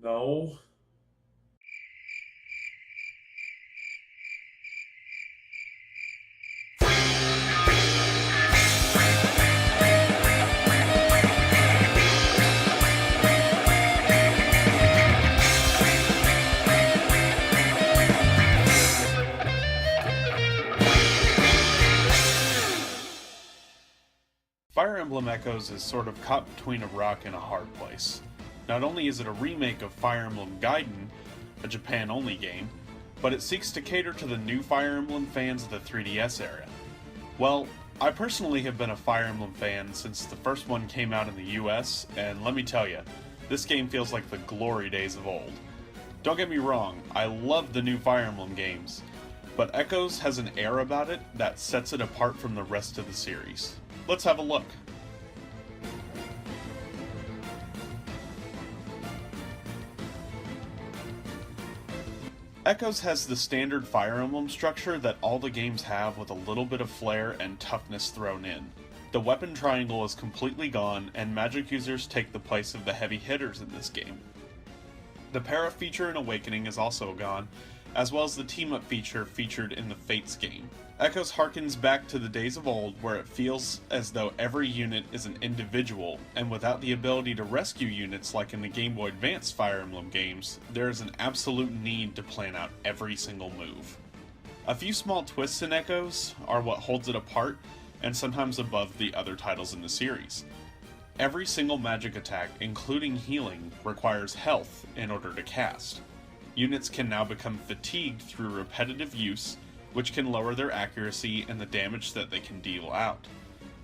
No. Fire Emblem Echoes is sort of caught between a rock and a hard place. Not only is it a remake of Fire Emblem Gaiden, a Japan-only game, but it seeks to cater to the new Fire Emblem fans of the 3DS era. Well, I personally have been a Fire Emblem fan since the first one came out in the US, and let me tell you, this game feels like the glory days of old. Don't get me wrong, I love the new Fire Emblem games, but Echoes has an air about it that sets it apart from the rest of the series. Let's have a look. Echoes has the standard Fire Emblem structure that all the games have, with a little bit of flair and toughness thrown in. The weapon triangle is completely gone, and magic users take the place of the heavy hitters in this game. The para feature in Awakening is also gone, as well as the team-up feature featured in the Fates game. Echoes harkens back to the days of old, where it feels as though every unit is an individual, and without the ability to rescue units like in the Game Boy Advance Fire Emblem games, there is an absolute need to plan out every single move. A few small twists in Echoes are what holds it apart, and sometimes above the other titles in the series. Every single magic attack, including healing, requires health in order to cast. Units can now become fatigued through repetitive use, which can lower their accuracy and the damage that they can deal out.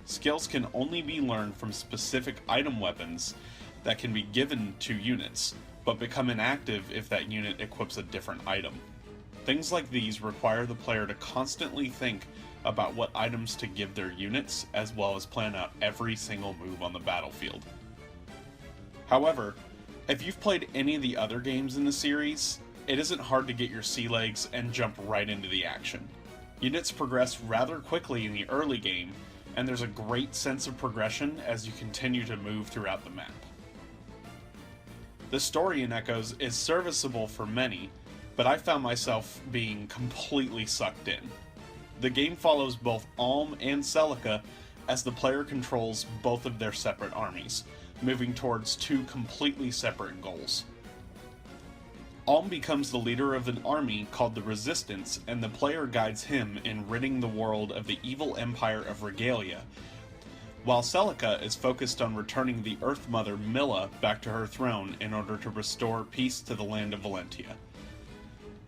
Skills can only be learned from specific item weapons that can be given to units, but become inactive if that unit equips a different item. Things like these require the player to constantly think about what items to give their units, as well as plan out every single move on the battlefield. However, if you've played any of the other games in the series, it isn't hard to get your sea legs and jump right into the action. Units progress rather quickly in the early game, and there's a great sense of progression as you continue to move throughout the map. The story in Echoes is serviceable for many, but I found myself being completely sucked in. The game follows both Alm and Celica as the player controls both of their separate armies, moving towards two completely separate goals. Alm becomes the leader of an army called the Resistance, and the player guides him in ridding the world of the evil empire of Regalia, while Celica is focused on returning the Earth Mother Milla back to her throne in order to restore peace to the land of Valentia.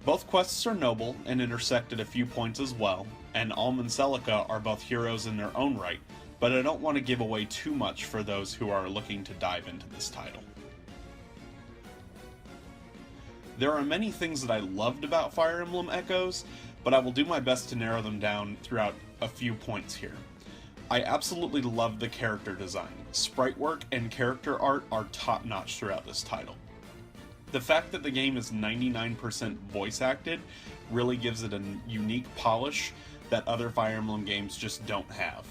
Both quests are noble and intersect at a few points as well, and Alm and Celica are both heroes in their own right, but I don't want to give away too much for those who are looking to dive into this title. There are many things that I loved about Fire Emblem Echoes, but I will do my best to narrow them down throughout a few points here. I absolutely love the character design. Sprite work and character art are top-notch throughout this title. The fact that the game is 99% voice acted really gives it a unique polish that other Fire Emblem games just don't have.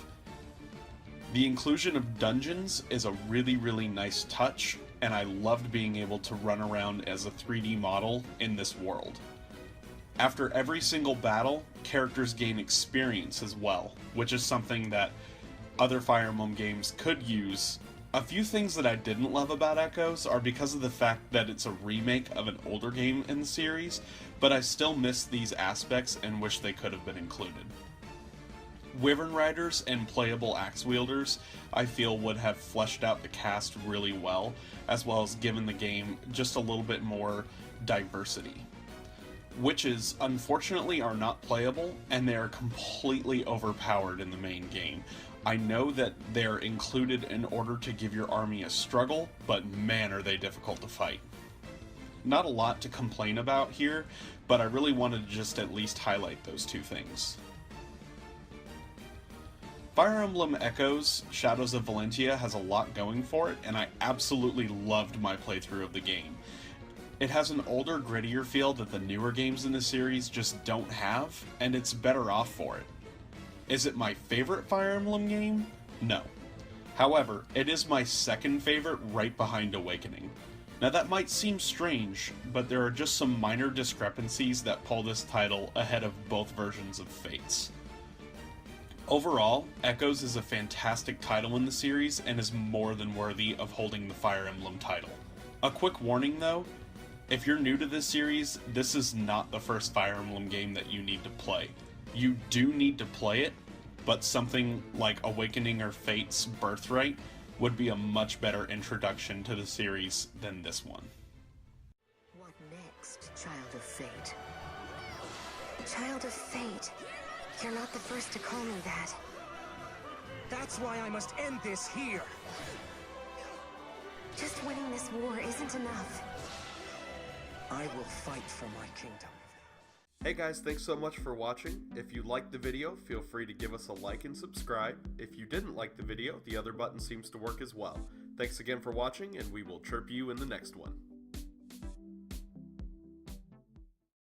The inclusion of dungeons is a really nice touch, and I loved being able to run around as a 3D model in this world. After every single battle, characters gain experience as well, which is something that other Fire Emblem games could use. A few things that I didn't love about Echoes are because of the fact that it's a remake of an older game in the series, but I still miss these aspects and wish they could have been included. Wyvern Riders and playable axe wielders, I feel, would have fleshed out the cast really well as given the game just a little bit more diversity. Witches, unfortunately, are not playable, and they are completely overpowered in the main game. I know that they're included in order to give your army a struggle, but man are they difficult to fight. Not a lot to complain about here, but I really wanted to just at least highlight those two things. Fire Emblem Echoes Shadows of Valentia has a lot going for it, and I absolutely loved my playthrough of the game. It has an older, grittier feel that the newer games in the series just don't have, and it's better off for it. Is it my favorite Fire Emblem game? No. However, it is my second favorite right behind Awakening. Now that might seem strange, but there are just some minor discrepancies that pull this title ahead of both versions of Fates. Overall, Echoes is a fantastic title in the series and is more than worthy of holding the Fire Emblem title. A quick warning though, if you're new to this series, this is not the first Fire Emblem game that you need to play. You do need to play it, but something like Awakening or Fate's Birthright would be a much better introduction to the series than this one. What next, Child of Fate? Child of Fate. You're not the first to call me that. That's why I must end this here. Just winning this war isn't enough. I will fight for my kingdom. Hey guys, thanks so much for watching. If you liked the video, feel free to give us a like and subscribe. If you didn't like the video, the other button seems to work as well. Thanks again for watching, and we will chirp you in the next one.